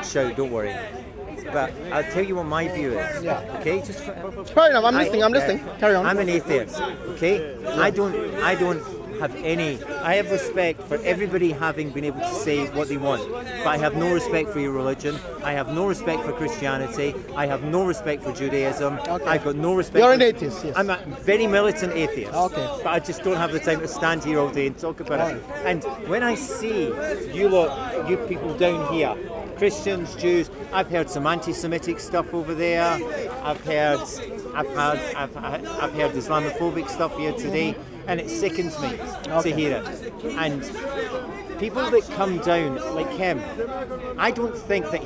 shout, don't worry. But I'll tell you what my view is. Yeah. Okay. Fair enough. I'm listening. Carry on. I'm an atheist. Okay. I don't have any. I have respect for everybody having been able to say what they want, but I have no respect for your religion. I have no respect for Christianity. I have no respect for Judaism. Okay. I've got no respect. You're an atheist. Yes. I'm a very militant atheist. Okay. But I just don't have the time to stand here all day and talk about it. And when I see you people down here, Christians, Jews, I've heard some anti-Semitic stuff over there. I've heard Islamophobic stuff here today, and it sickens me to hear it. And people that come down like him, I think that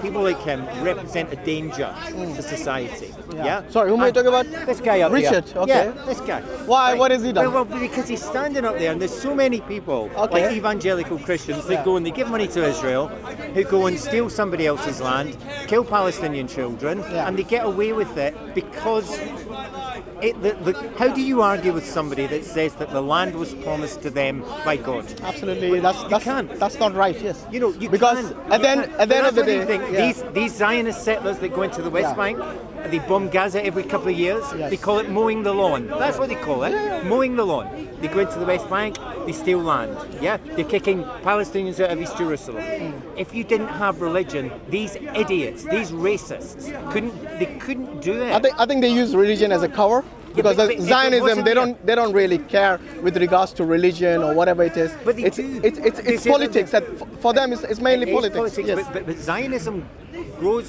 people like him represent a danger to society. Yeah. Sorry, who am I talking about? This guy up Richard. here. Okay. Yeah, this guy. Why? Right. What has he done? Well, because he's standing up there, and there's so many people, like evangelical Christians, that go and they give money to Israel, who go and steal somebody else's land, kill Palestinian children, and they get away with it because. How do you argue with somebody that says that the land was promised to them by God? Absolutely, that's not right. Yes, because at the end of the day, these Zionist settlers that go into the West Bank, they bomb Gaza every couple of years. They call it mowing the lawn. That's what they call it, mowing the lawn. They go into the West Bank, they steal land. Yeah, they're kicking Palestinians out of East Jerusalem. If you didn't have religion, these idiots, these racists, couldn't do it. I think they use religion as a cover. Because Zionism, they don't really care with regards to religion or whatever it is. But it's politics. That for them, it's mainly politics. Yes. But Zionism grew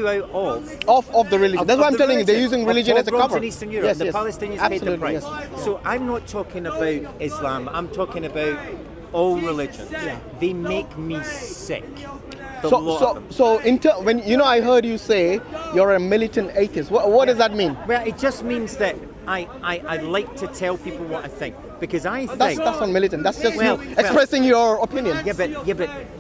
out of the religion. That's what I'm telling you. They're using religion as a cover. In Eastern Europe, the Palestinians paid the price. Yes. So I'm not talking about Islam. I'm talking about all religions. They make me sick. When I heard you say you're a militant atheist. What does that mean? Well, it just means that I like to tell people what I think, because I think that's not militant. That's just you expressing your opinion.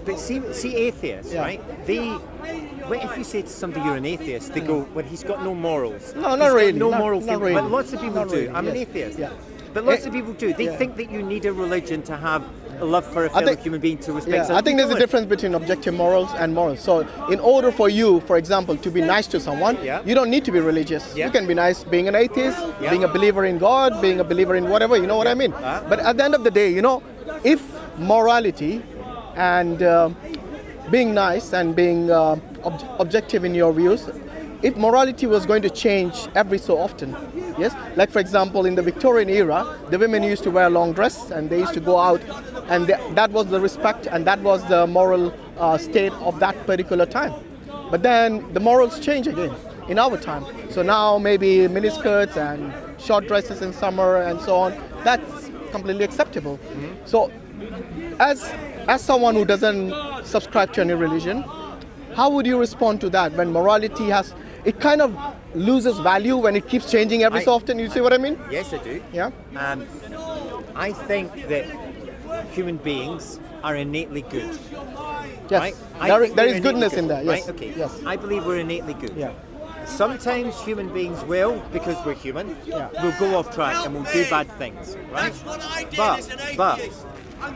But see atheists, right? If you say to somebody you're an atheist, they go, well, he's got no morals. No, not really. No moral feeling. Really. But lots of people do. I'm an atheist. Yeah. But lots of people do. They think that you need a religion to have a love for a fellow human being, to respect. I think there's a difference between objective morals and morals. So in order for you, for example, to be nice to someone, you don't need to be religious. You can be nice being an atheist, being a believer in God, being a believer in whatever, you know what I mean? But at the end of the day, if morality and being nice and being objective in your views, if morality was going to change every so often, yes, like for example in the Victorian era, the women used to wear long dress and they used to go out, and that was the respect and that was the moral state of that particular time. But then the morals change again in our time. So now maybe miniskirts and short dresses in summer and so on, that's completely acceptable. So as someone who doesn't subscribe to any religion, how would you respond to that when morality it kind of loses value when it keeps changing every so often? You see what I mean? Yes, I do. Yeah. I think that human beings are innately good. Yes. Right? There is goodness in there. Yes. Right? Okay. Yes. I believe we're innately good. Yeah. Sometimes human beings will, because we're human, will go off track and will do bad things. Right?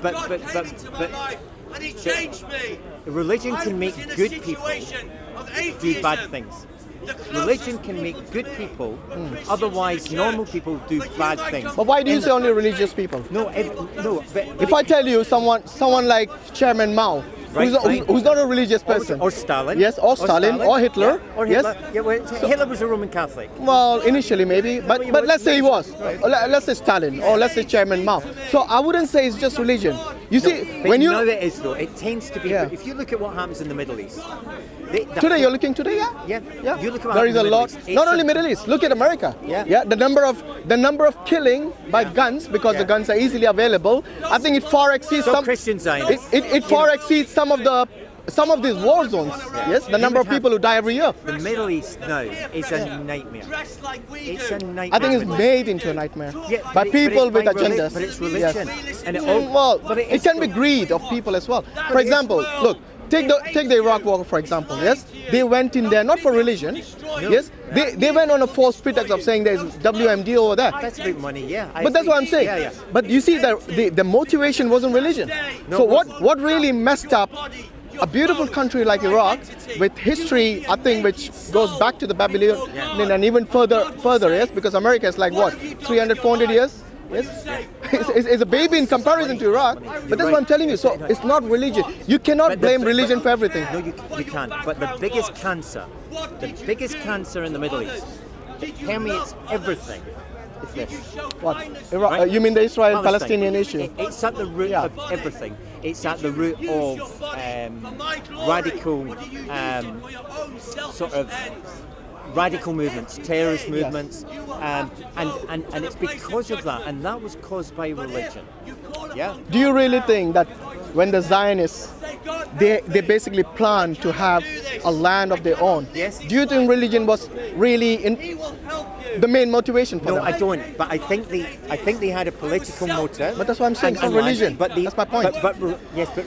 But religion can make good people do bad things. Religion can make good people, otherwise normal people do bad things. But why do you say only religious people? If I tell you someone like Chairman Mao, who's not a religious person, or Stalin, yes, or Stalin, or Hitler, yes. Hitler was a Roman Catholic. Well, initially maybe, but let's say he was. Let's say Stalin, or let's say Chairman Mao. So I wouldn't say it's just religion. You see, when you know it is though. It tends to be. If you look at what happens in the Middle East. Today you're looking today, yeah. You look at there is a lot. Not only Middle East. Look at America. Yeah. The number of killing by guns, because the guns are easily available. I think it far exceeds some Christian Zionists. It far exceeds some of these war zones. Yes, the number of people who die every year. The Middle East now is a nightmare. It's a nightmare. I think it's made into a nightmare by people with agendas. But it's religion, and it can be greed of people as well. For example, look. Take the Iraq War, for example, yes? They went in there not for religion, yes? They went on a false pretext of saying there's WMD over there. That's big money, yeah. But that's what I'm saying. Yeah. But you see, the motivation wasn't religion. So what really messed up a beautiful country like Iraq, with history, I think, which goes back to the Babylonian and even further, yes, because America is like what, 300, 400 years? Yes, it's a baby in comparison to Iraq. But that's what I'm telling you. So it's not religion. You cannot blame religion for everything. No, you can't. But the biggest cancer in the Middle East, that permeates everything, is this. What? Iraq, Right? you mean the Israel-Palestinian issue? It's at the root of everything. It's at the root of radical sort of radical movements, terrorist movements, and it's because of that, and that was caused by religion. Yeah. Do you really think that when the Zionists, they basically plan to have a land of their own? Yes. Do you think religion was really the main motivation for them? No, I don't. But I think they had a political motive. But that's what I'm saying. It's not religion. That's my point. But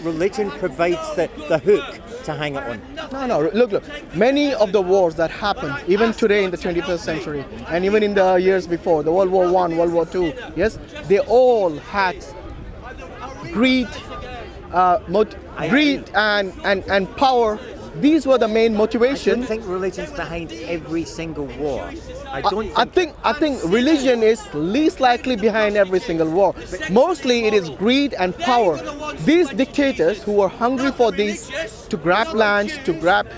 religion provides the hook to hang it on. No. Look. Many of the wars that happened, even today in the 21st century, and even in the years before, the World War I, World War II, yes, they all had greed, and power. These were the main motivation. I don't think religion's behind every single war. I think religion is least likely behind every single war. Mostly it is greed and power. These dictators who were hungry for these, to grab lands, to grab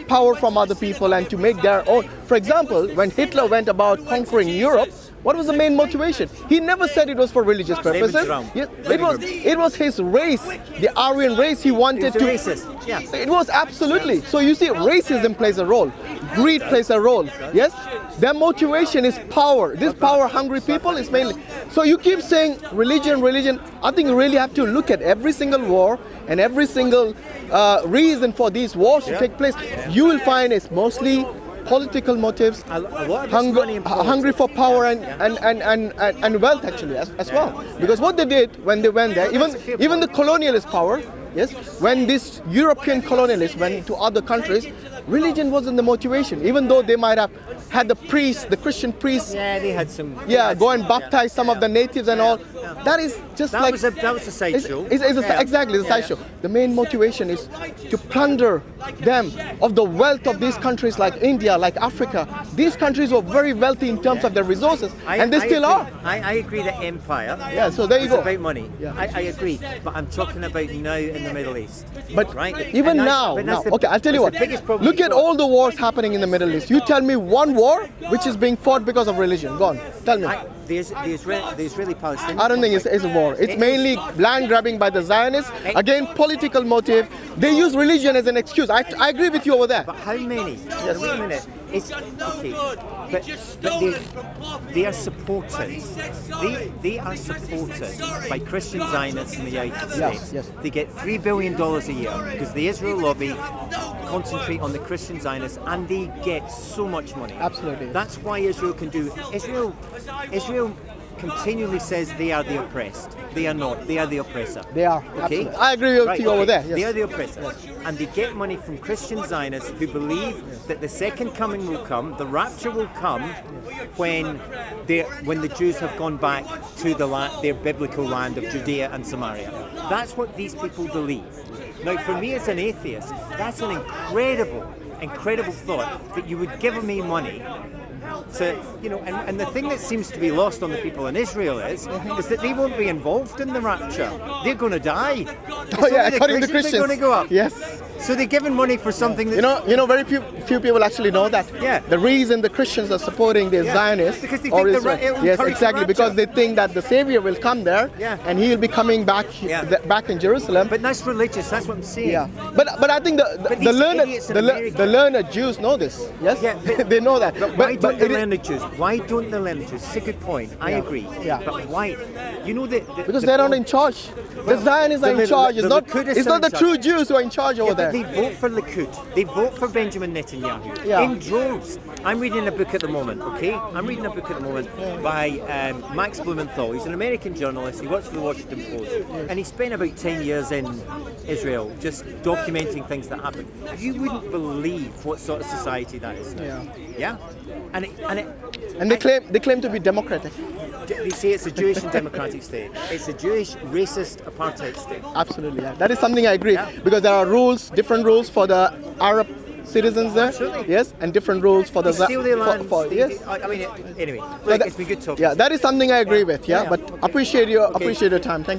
power from other people and to make their own. For example, when Hitler went about conquering Europe, what was the main motivation? He never said it was for religious purposes. It was his race, the Aryan race. He wanted to. Racist. Yeah. It was absolutely. So you see, racism plays a role. Greed plays a role. Yes. Their motivation is power. This power-hungry people is mainly. So you keep saying religion. I think you really have to look at every single war and every single reason for these wars to take place. You will find it's mostly political motives, hungry for power and wealth actually as well. Because what they did when they went there, even the colonialist power, yes, when this European colonialists went to other countries, religion wasn't the motivation. Even though they might have had the priests, the Christian priests, they had some. Go and baptize some of the natives and all. That is just that was a sideshow. Exactly the sideshow. The main motivation is to plunder them of the wealth of these countries like India, like Africa. These countries were very wealthy in terms of their resources, and they still are. I agree that empire. Yeah, so there you go. It's about money. Yeah. I agree, but I'm talking about now in the Middle East. But right? even now, okay, I'll tell you what. Look at all the wars happening in the Middle East. You tell me one war which is being fought because of religion. Go on, tell me. The Israeli-Palestinian. I don't think it's a war. It's mainly land grabbing by the Zionists. Again, political motive. They use religion as an excuse. I agree with you over there. But how many? Yes. Wait a minute. It's okay. But they are supported. They are supported by Christian Zionists in the United States. Yes. They get $3 billion a year because the Israel lobby concentrate on the Christian Zionists, and they get so much money. Absolutely. That's why Israel can do. Israel continually says they are the oppressed. They are not. They are the oppressor. They are. Okay. Absolutely. I agree with you over there. Yes. They are the oppressor, and they get money from Christian Zionists who believe that the second coming will come, the rapture will come, when the Jews have gone back to their biblical land of Judea and Samaria. That's what these people believe. Now, for me as an atheist, that's an incredible thought that you would give me money. So, and the thing that seems to be lost on the people in Israel is that they won't be involved in the rapture. They're going to die. According to Christians. They're going to go up. Yes. So they're giving money for something that very few people actually know that. Yeah. The reason the Christians are supporting the Zionists because they think exactly, because they think that the Savior will come there and he will be coming back back in Jerusalem. But that's religious. That's what I'm saying. Yeah. But I think the learned Jews know this. Yes. Yeah. They know that. But why don't the learned Jews? Why don't the learned Jews? It's a good point. I agree. Yeah. But why? Because they're not in charge. The Zionists are in charge. It's not the true Jews who are in charge over there. They vote for Likud. They vote for Benjamin Netanyahu in droves. I'm reading a book at the moment, okay? By Max Blumenthal. He's an American journalist. He works for the Washington Post. And he spent about 10 years in Israel just documenting things that happen. You wouldn't believe what sort of society that is now. Yeah? And they claim to be democratic. They say it's a Jewish and democratic state. It's a Jewish, racist, apartheid state. Absolutely, yeah. That is something I agree. Yeah. Because there are rules, different rules for the Arab citizens there. Absolutely. Yes, and different rules for the... They steal their land. Yes. I mean, anyway, look, it's been good talking. Yeah, that is something I agree with, yeah. Yeah, But okay. appreciate your time. Thank you.